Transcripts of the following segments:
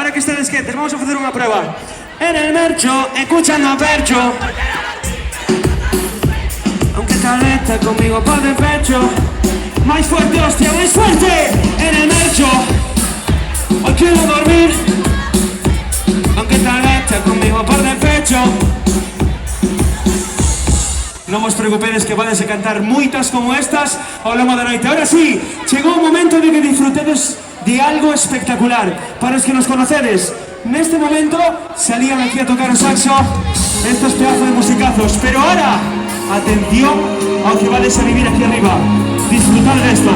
Ahora que estáis quietos, vamos a hacer una prueba. En el mercho, escuchando a Percho. Aunque tal vez está conmigo por despecho. Más fuerte, hostia, más fuerte. En el mercho, hoy quiero dormir. Aunque tal vez está conmigo por despecho. No vos preocupedes que vais a cantar muitas como estas ao longo da noite. Ahora sí, chegou o momento de que disfrutedes de algo espectacular. Para os que nos conocedes, neste momento salían aquí a tocar o saxo estos pedazos de musicazos. Pero ahora, atención ao que vales a vivir aquí arriba. Disfrutad de esto.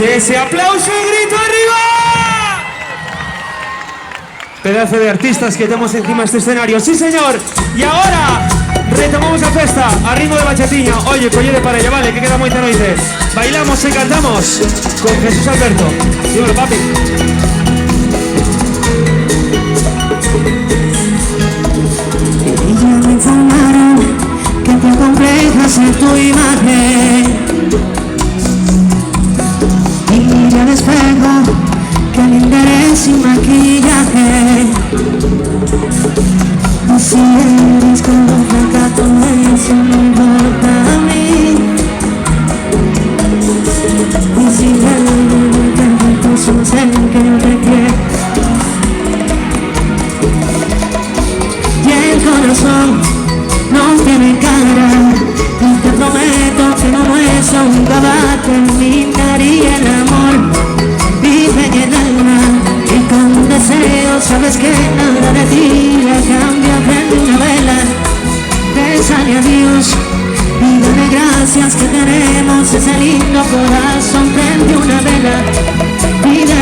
Ese aplauso y grito arriba. Pedazo de artistas que tenemos encima de este escenario. Sí, señor. Y ahora retomamos la festa a ritmo de bachatiña. Oye, colle de parella, vale, que queda moita noite. Bailamos y cantamos con Jesús Alberto. Dímelo, papi. Ya me informaron que te complejas en tu imagen. Mira al espejo, que le interés sin maquillaje. Así eres como fracaso, eso no importa a mí. Y si realmente entonces sé que yo te quiero. Y el corazón no tiene cara, y te prometo que lo nuestro nunca va a terminar. Y el amor vive en el alma, y con deseo sabes que nada de ti a cambio. Prende una vela, bésale a Dios y dale gracias que tenemos ese lindo corazón. Prende una vela, pide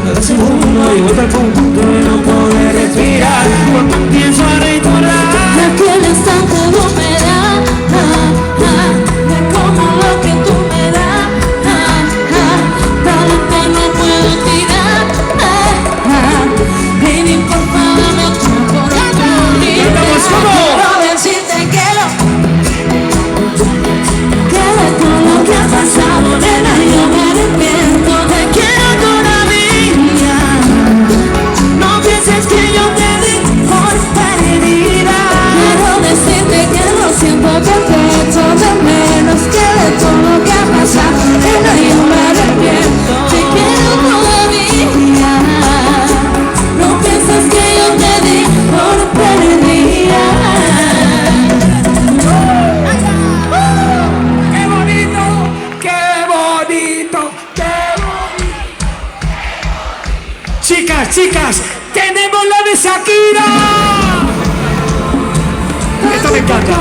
cada segundo llego hasta el punto de no poder respirar. Cuando empiezo a recordar aquel instante de humedad, de como lo que tú me das, dale que no puedo tirar. Baby, por favor, no por quiero decirte que de todo lo que ha pasado, nena, yo me arrepiento. Te quiero todavía. No pienses que yo te di por perdida. Quiero decirte que lo siento, que te echo de menos. Que de todo lo que ha pasado, nena, yo me arrepiento. Te quiero todavía. No pienses que yo te di por perdida. Chicas, chicas, tenemos la de Shakira. Esto me encanta.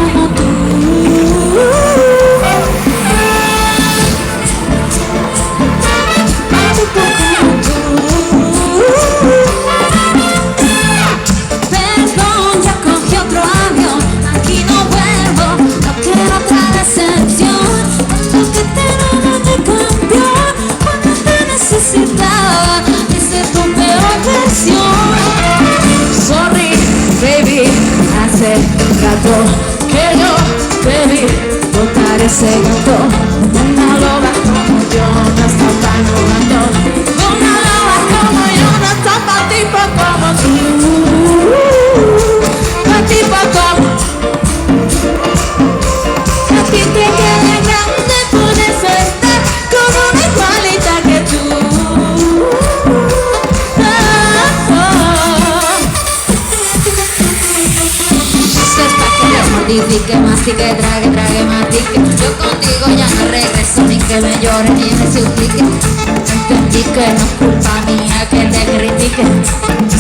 Perdón, ya cogí otro avión, aquí no vuelvo, no quiero otra decepción. Lo que te no te cambió, cuando te necesitaba, hice tu peor versión. Sorry, baby, hace rato que yo debí botar ese gato. Una loba como yo no está pa' no gato. Una loba como yo no está pa' tipo como tú. Pa' tipo como a ti te queda grande, por eso estás con una igualita que tú. Que mastique, trague, mastique. Yo contigo ya no regreso, ni que me llore ni me suplique. Entendí que no es culpa mía que te critique.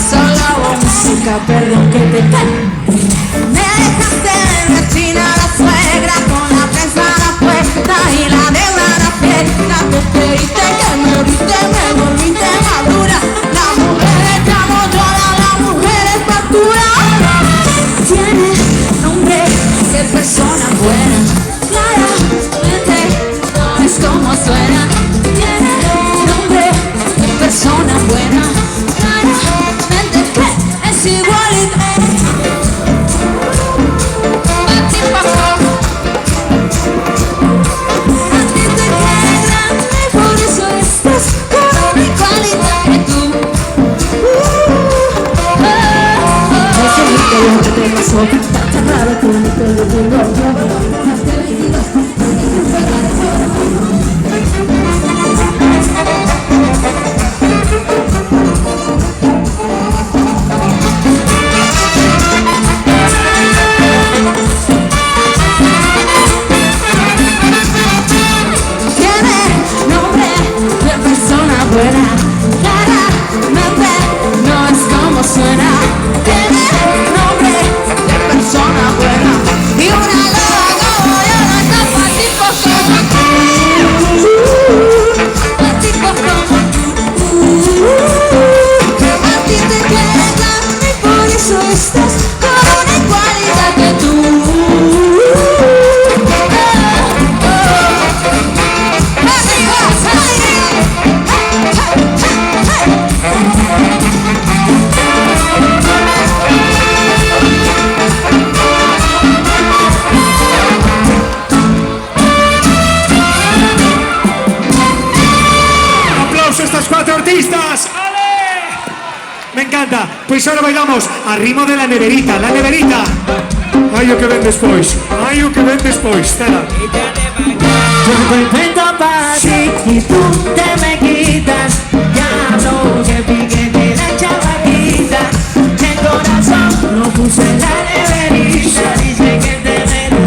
Solo hago música, perdón que te cae. Me dejaste en la esquina la suegra, con la prensa a la puerta y la deuda a la fiesta. Te creíste que me volviste madura. Las mujeres ya no lloran, las mujeres facturan. Tienes nombre de persona buena, claramente no es como suena. Tiene nombre de persona buena, claramente que es igualito. A ti te queda grande, por eso estás con una igualita que tú. Yo te pasó, tan raro que no te lo digo yo. Tiene nombre de persona buena, claramente no es como suena. Tiene nombre de persona buena y una loba como yo no está pa' tipo como tú. Pa' tipo como tú. A ti te queda grande y por eso estás con una igualita que tú. ¡Aplausos a estas cuatro artistas! ¡Ale! Me encanta. Pues ahora bailamos a ritmo de la neverita, la neverita. Ai, o que ven despois. Ai, o que ven despois. Tela. Yo estoy invento para ti y tú te me quitas. Ya no que piquete la chavaquita. El corazón lo puse en la neverita. Dice que te meto,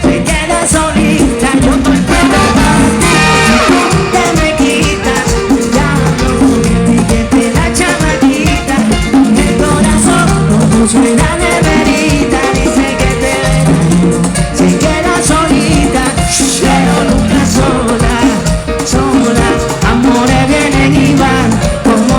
se queda solita. Yo estoy invento para ti y tú te me quitas. Ya no que piquete la chavaquita. El corazón lo puse en la neverita. Dice que te meto, se queda solita. Pero nunca sola, sola. Amores vienen y van como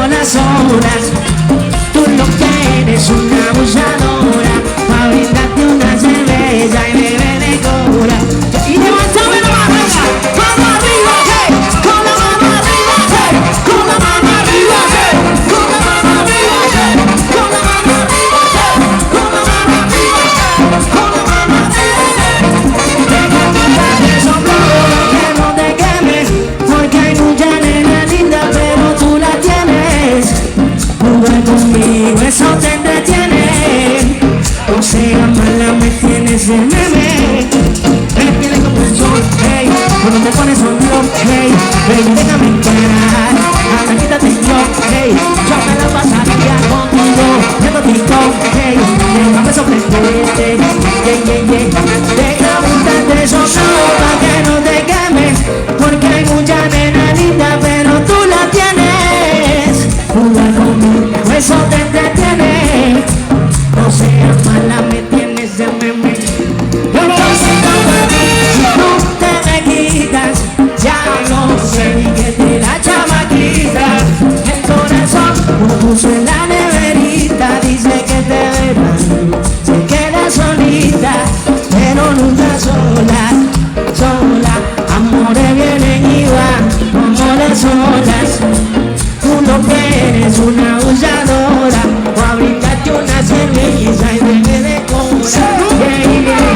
ese meme me tiene como el sol, hey. Cuando te pones un blog, hey, baby, déjame entrar. Ahora quítate el blog, hey. Yo me la pasaría contigo viendo TikTok, hey. Déjame sorprenderte, yeah, yeah, yeah. Déjame darte eso solo pa' que no te quemes, porque hay mucha nena linda, pero tú la tienes. Jugar conmigo, eso te entretiene. No seas mala, me tienes de meme. Yo no sé cómo a ti, si tú te me quitas, ya no sé ni qué te da chamaquita. El corazón lo puso en la neverita, dice que te verás, se queda solita, pero nunca sola, sola. Amores vienen y van, amores solas. Tú lo que eres una abusadora, o a brindarte una cerveza y bebé de cobra, yeah, yeah.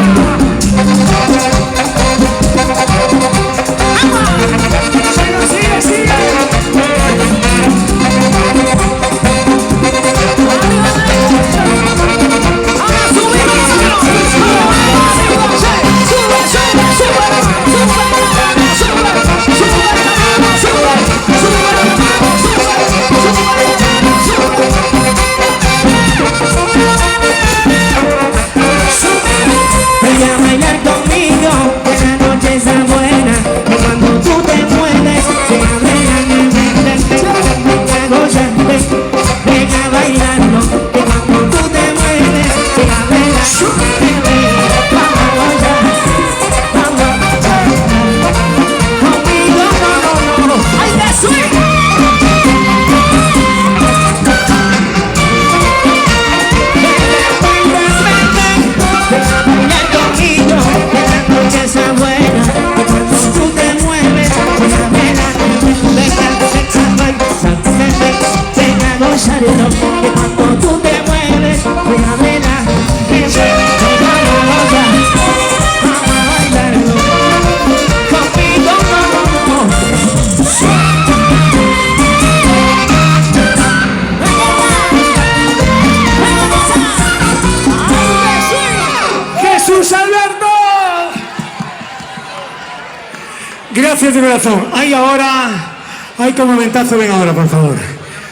Gracias de corazón. Hay como momentazo, ven ahora, por favor.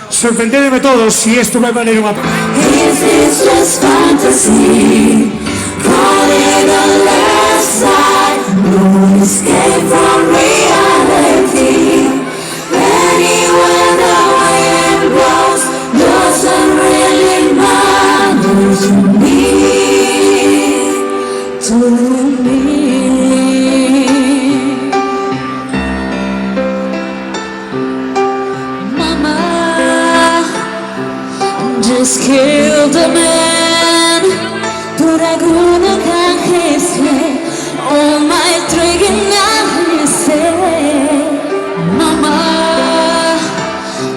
Sorprendedme todos si esto va a valer una... Is this just fantasy? Call it a last sight. No escape from reality. Anywhere the wind blows doesn't really matter to me. To me. Just killed a man por alguna canjese. All my trigger now say, Mama,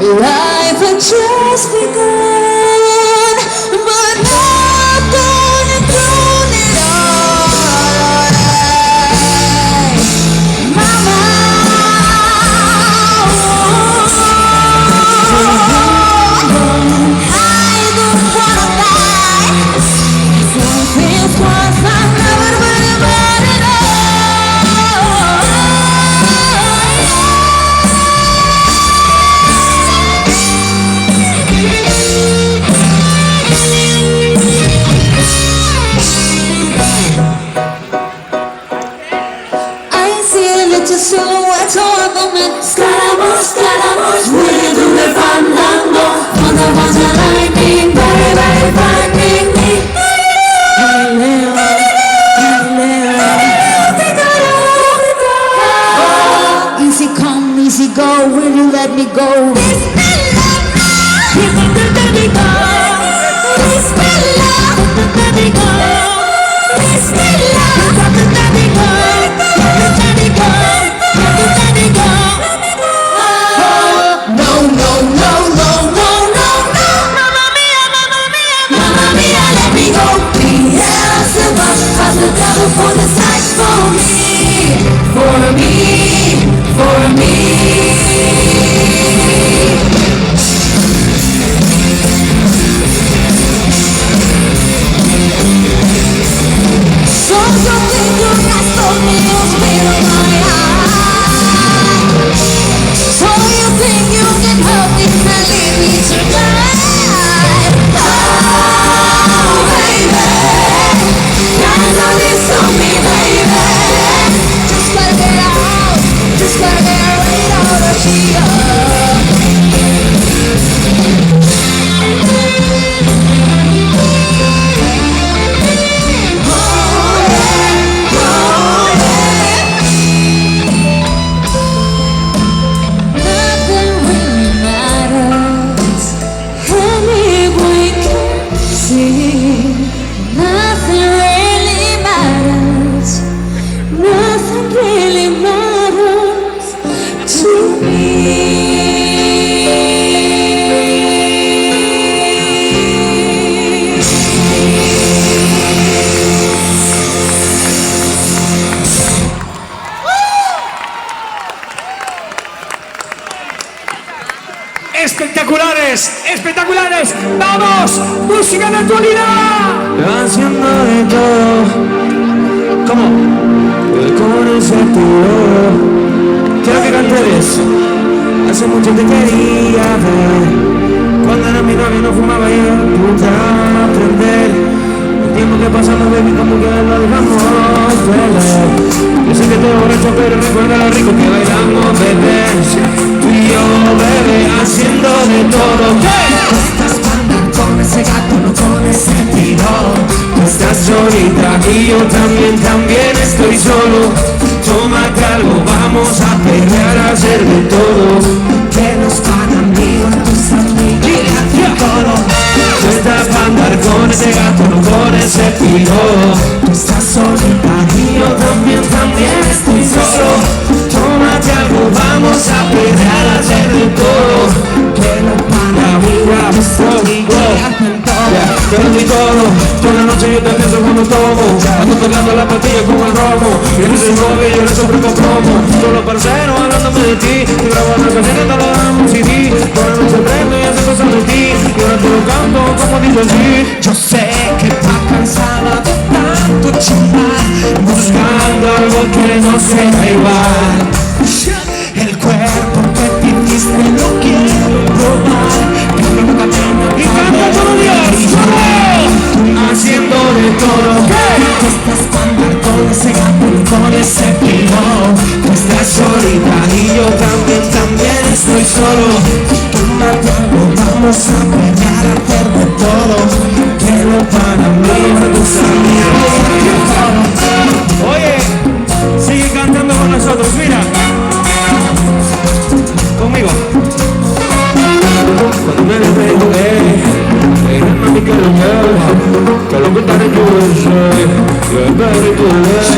life had just begun, but not gonna do it all. Mama, espectaculares, espectaculares. ¡Vamos! ¡Música de actualidad! Haciendo de todo, ¿Cómo? con el sentido. Quiero que cantes. Hace mucho te quería ver. Cuando era mi novio no fumaba y yo puta a aprender. El tiempo que pasamos, baby, como que lo dejamos perder. Yo sé que te borracho, pero recuerda lo rico que bailamos, bebé. Tú y yo, bebé, haciendo de todo. Tú estás con ese gato, no con ese tiro. Tú estás solita y yo también estoy solo. Tómate algo, vamos a pelear, a hacer de todo. Que nos van amigos, tus amigos, y todo. Tú estás para andar con ese gato, no con ese tiro. Tú estás solita y yo también estoy solo. Tómate algo, vamos a pelear, a hacer de todo. Que nos van amigos, tus amigos, te lo doy todo, toda la noche yo te pienso cuando tomo. Ando tocando la pastilla como el romo. Y en ese móvil yo le soplo con promo. Todos los parceros hablándome de ti. Te grabo las canciones, te lo damos un CD. Toda la noche prendo y hace cosas de ti. Y ahora te lo canto como dice así. Yo sé que estás cansada de tanto chingar, buscando algo que no sea igual. El cuerpo que te diste lo quiero probar. ¡Y canta todo Dios! Haciendo de todo. Tú estás con ese gato y con ese pino. Tú estás solita y yo también estoy solo. Tómate algo, vamos a pelear, a hacer de todo. Quiero para mí, tus amigos. Oye, sigue cantando con nosotros, mira. Conmigo. Cuando me despegué, mami que lo contaré yo soy. Yo esperé tu vez.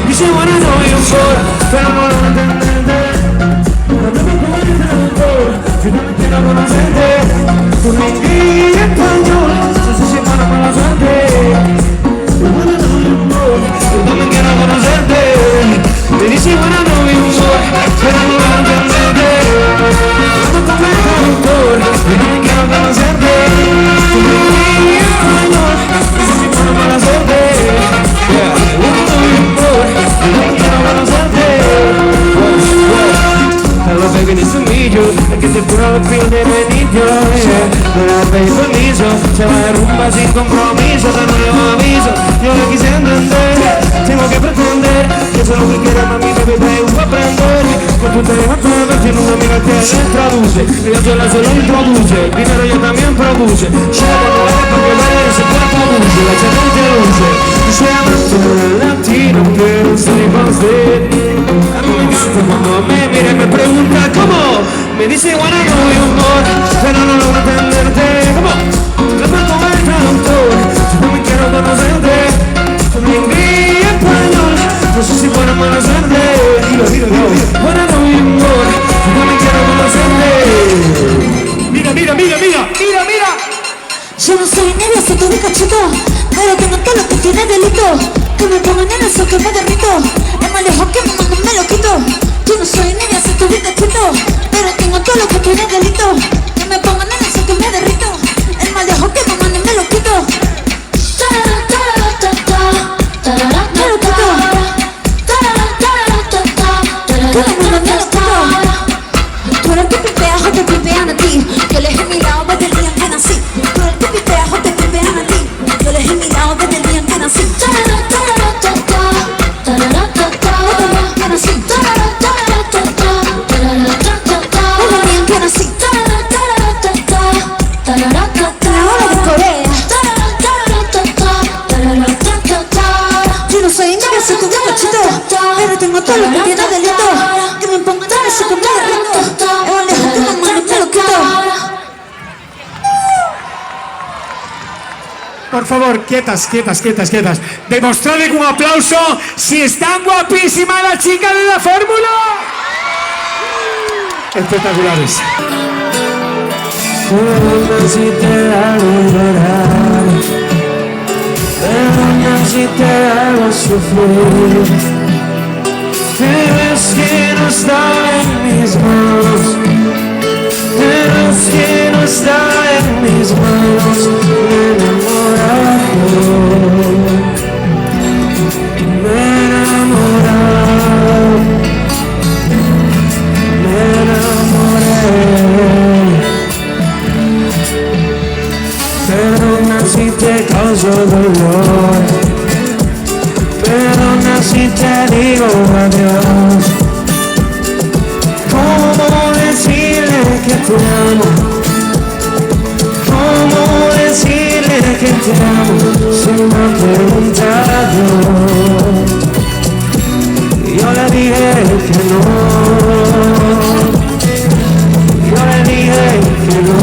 Y si bueno no hay un sol, pero no lo entenderte. Si no me quiero conocerte, Tu inglés y español, no sé si para mala suerte. yo también quiero conocerte. Me dice bueno no hay un sol, pero no lo entenderte. No te metas doctor, yo también quiero conocerte. Tu inglés y español, no sé si para mala suerte. Hello baby, nice to meet you. Es que te juro lo que de benito, no le pedí permiso. Se va de rumba sin compromiso, te no le aviso. Yo le quise entender, tengo que pretender que eso es lo que quiere, mami, baby, tengo que aprender. Que tú te dejas ver, tiene una amiga que le traduce. Ella sola se lo introduce, dinero yo también produce. Llega cuando vaya para que vaya ese cuerpo dulce, la excelente dulce. Y se amante latino, quiero ser con usted. A mí me encanta cuando me mira y me pregunta ¿cómo? Me dice bueno no hay humor, pero no logro entenderte. ¿Cómo? Respeto al traductor, yo también quiero conocerte. Con mi inglés y español, no sé si fuera mala suerte. Bueno no hay humor, yo también quiero conocerte. Mira, mira, mira, mira, mira, mira. Yo no soy negra, soy todo cachito, pero tengo todo lo que tiene delito. Que me pongan en eso que me derrito. Es más lejos que me manden me lo quito. Yo no soy negra, soy todo cachito, pero tengo todo lo que tiene delito. Que me pongan en eso que me derrito. Es más lejos que me manden me lo quito. Tú eres que pipeas o te pipean a ti. Yo les he mirado desde el día que nací. Tú eres que pipeas o te pipean a ti. Yo les he mirado desde el día que nací. Yo no soy india, soy tu cachito, pero tengo todo lo que tiene delito. Que me pongan en eso que me derrito. Es más lejos que me manden me lo quito. Por favor, quietas, quietas, quietas, quietas. Demostrarle con un aplauso si están guapísimas las chicas de la fórmula. Espectaculares. Si te hago llorar, si te hago sufrir. adiós. ¿Cómo decirle que te amo? ¿Cómo decirle que te amo si me ha preguntado? Yo le dije que no. Yo le dije que no.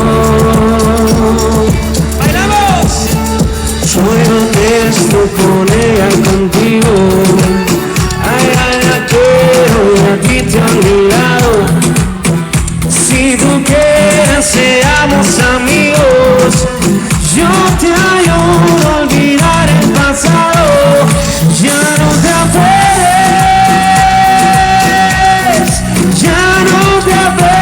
¡Bailamos! Soy honesto con ella y contigo. Ay, ay, la quiero y a ti te he olvidado. Si tú quieres seamos amigos. Yo te ayudo a olvidar el pasado. Ya no te aferres. Ya no te aferres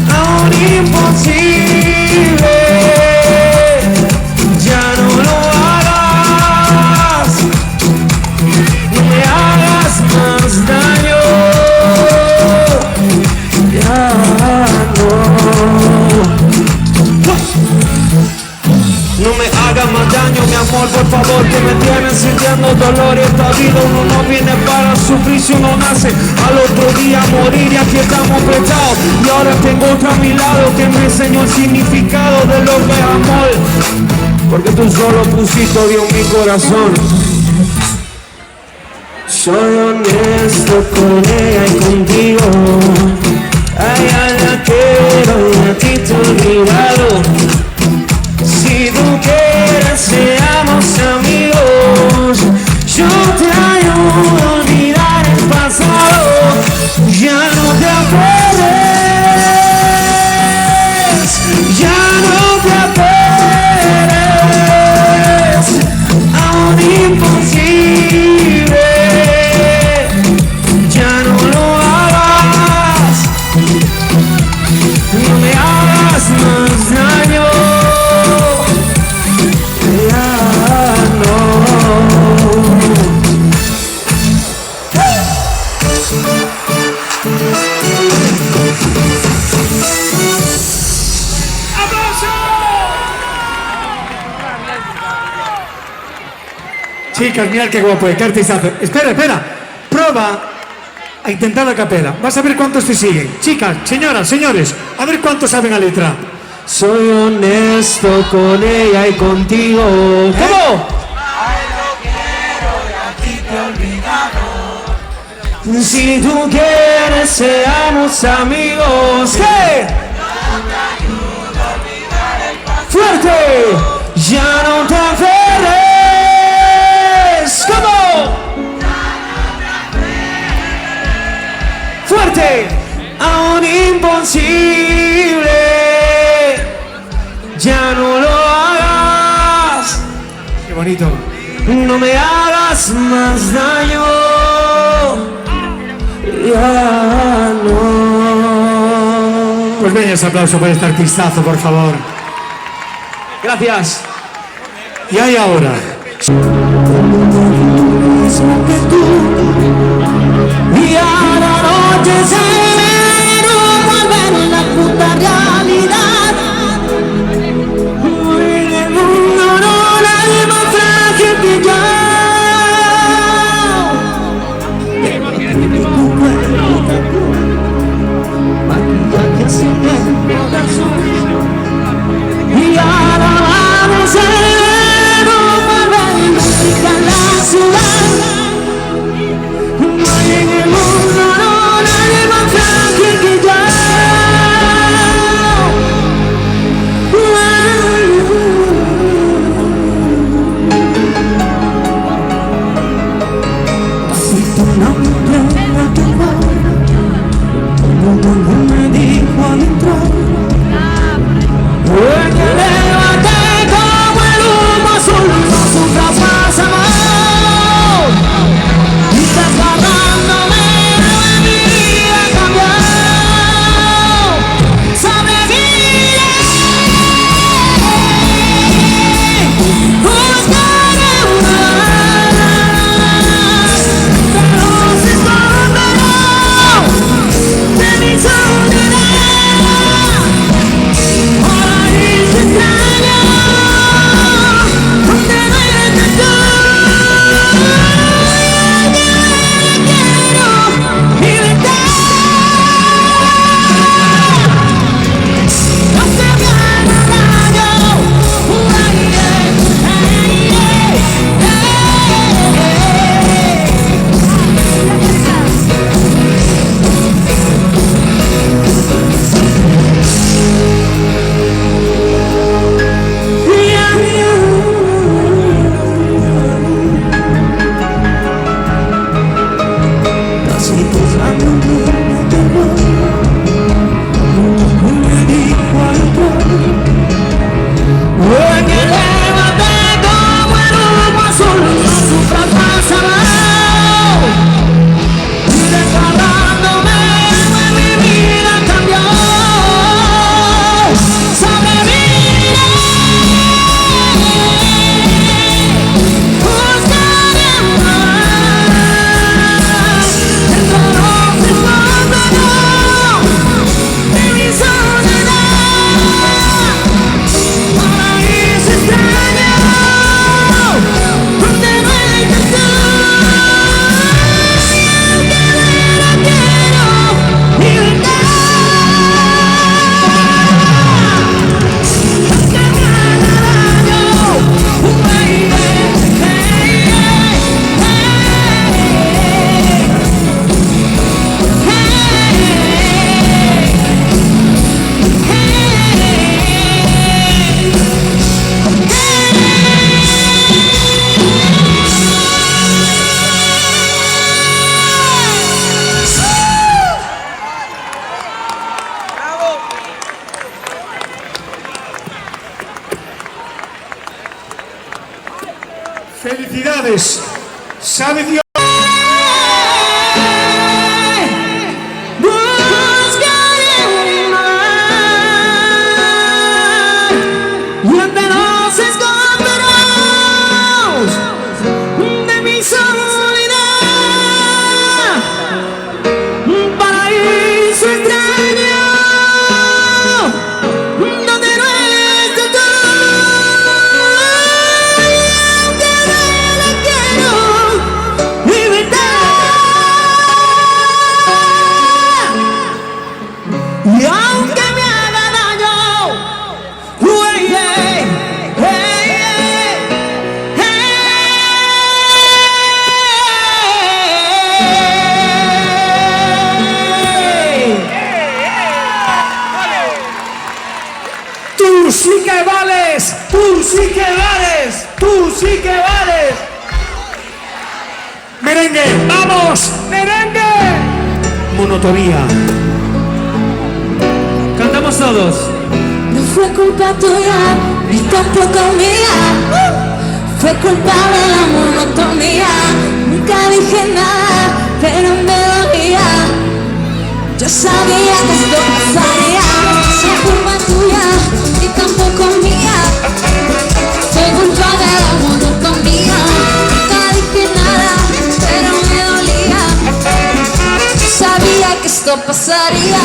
a un imposible. Ya no lo hagas. No me hagas más daño. Ya no. No me hagas más daño, mi amor, por favor, que me tienes sintiendo dolor. Y esta vida uno no viene para sufrir, si uno nace al otro día morir. Y aquí estamos apretados y ahora tengo otro a mi lado que me enseñó el significado de lo que es amor. Porque tú solo pusiste odio en mi corazón. Soy honesto con ella y contigo. Ay, ay, la quiero y a ti te he olvidado. Si tú quieres seamos amigos. Yo te ayudo a olvidar el pasado. Ya no te aferres. Ya no te aferres a un imposible. Ya no lo hagas. No me hagas más daño. Ya no. Chicas, mirad qué guapo, qué artistazo. Espera, espera. Prueba a intentar la capela. Vas a ver cuántos te siguen. Chicas, señoras, señores, a ver cuántos saben la letra. Soy honesto con ella y contigo. ¿Cómo? Si tú quieres seamos amigos. ¿Qué? ¡Fuerte! Ya no te aferres. ¿Cómo? ¡Fuerte! A un imposible. Ya no lo hagas. Qué bonito. No me hagas más daño. Ya no. Pues venga ese aplauso por este artistazo, por favor. Gracias. Y ahí ahora. Y a la noche se no volver la puta realidad. En el mundo no hay más frágil que yo. Maquillaje sin el corazón. Y ahora vamos a no volver música en la ciudad. No hay en el mundo, no nadie más frágil que yo. Si tu nombre no te va, todo me dijo al entrar. Porque levante como el humo azul, no sufras más amor. Y estás guardándome de mi vida cambiar. Sobreviviré, buscaré una pero se esconderá de mi soledad. Ahora Vales. ¿Sabe Dios? ¡Tú sí que vales! ¡Tú sí que vales! ¡Tú sí que vales! ¡Merengue! ¡Vamos! ¡Merengue! Monotonía. Cantamos todos. No fue culpa tuya, ni tampoco mía. Fue culpa de la monotonía. Nunca dije nada, pero me dolía. Yo sabía que esto pasaría. No fue culpa tuya, ni tampoco mía. Fue culpa de la monotonía. Nunca dije nada, pero me dolía. Yo sabía que esto pasaría.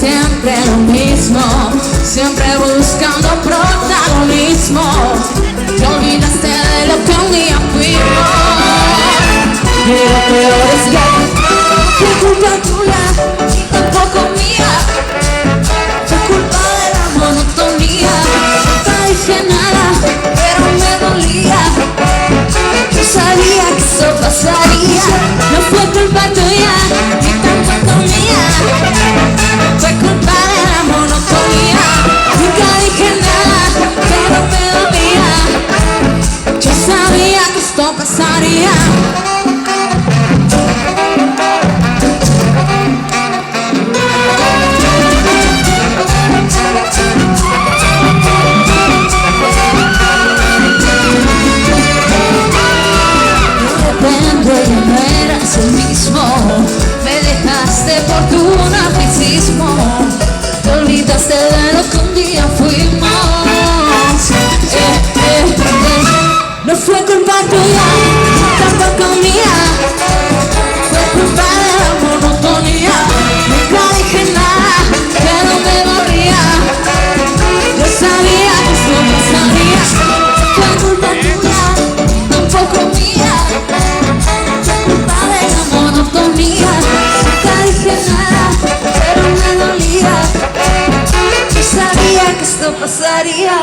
Siempre lo mismo, siempre buscando protagonismo. Te olvidaste de lo que un día fuimos. Y lo peor es que no fue culpa tuya, ni tampoco mía. Fue culpa de la monotonía. Nunca dije nada, pero me dolía. Yo sabía que eso pasaría. No fue culpa tuya, ni tampoco mía. Fue culpa de la monotonía. Nunca dije nada, pero me dolía. Yo sabía que esto pasaría. De repente ya no eras el mismo. Me dejaste por tu narcisismo. Te olvidaste de lo que un día fuimos. No fue culpa tuya, tampoco mía. Fue culpa de la monotonía. Nunca dije nada, pero me dolía. Yo sabía que esto pasaría. Fue culpa tuya, tampoco mía. Fue culpa de la monotonía. Nunca dije nada, pero me dolía. Yo sabía que esto pasaría.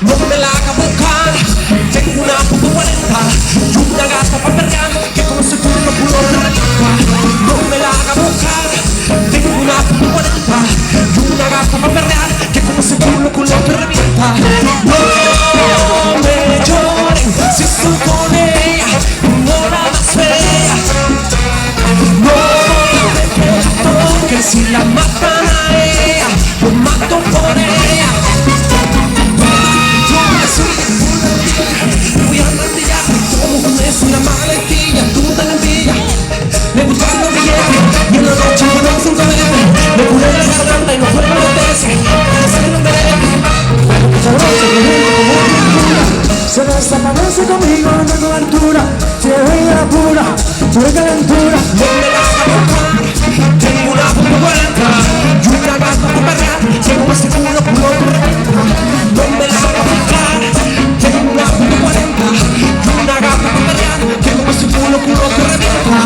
No me la haga buscar. Tengo una puta 40 y una gata para perrear que con ese culo te revienta. No me la haga buscar. Tengo una puta 40 y una gata para perrear que con ese culo te revienta. No me lloren si estoy con ella, no la más fea. No me quedo que si la matan a ella, lo mato por ella. Voy a martillar como con eso una maletilla. Tú te la envidia, me gustan los billetes. Y en la noche cuando me siento alegre, me curé la garganta y no fue para meterse. Se desaparece conmigo, no tengo altura. Si le doy a la pura, tuve calentura. No me la haga buscar. Tengo una puta 40 y una gata para perrear que con ese culo te revienta. No me la haga buscar. Tengo una puta 40 y una gata para perrear que con ese culo te revienta.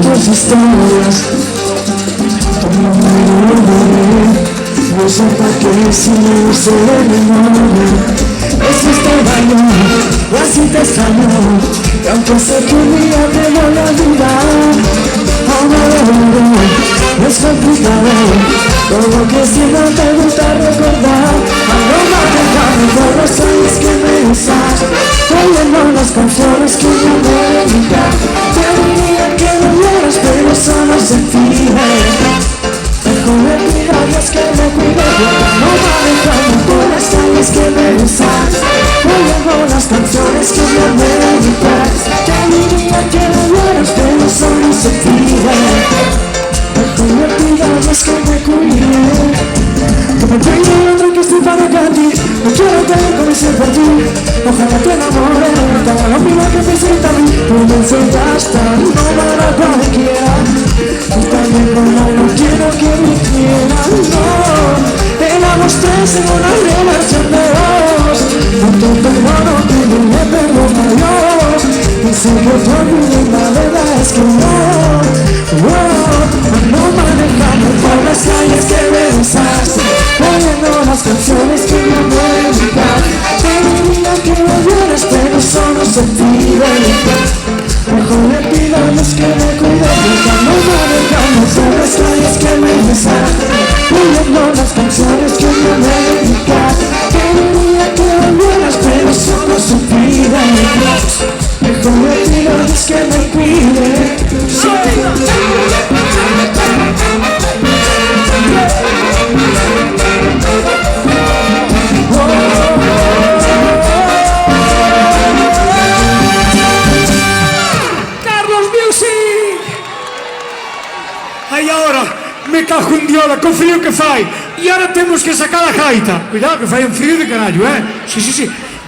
Tus historias, no sé para qué si no sé. besas, oyendo las canciones que me dedicas. Te diría que volvieras, pero solo se pide. Mejor me pidas que me cuide. Que me pegue otro que estoy para ti. No quiero tener como ser por ti. Ojalá te enamore, te haga lo mismo que me sienta a mí. Tú me enseñaste, no para cualquiera. Y también como no quiero que me quieran, no. Éramos tres en una relación de dos. No te perdono, pídele perdón a Dios. Y sé que por mi la verdad es que no. No manejamos por las calles que me besaste, oyendo las canciones que me dedican. Te diría que volvieras, pero solo se pide. Mejor le pido a Dios que me cuide. No manejamos por las calles que me besaste, oyendo las canciones que me dedican. Te diría que volvieras, pero solo se pide. Mejor le pido a Dios que me cuide. Carlos Music! Aí agora, me cajo en diola, con frío que fai. E agora temos que sacar a gaita. Cuidado que fai un frío de carallo, Sí, sí, sí.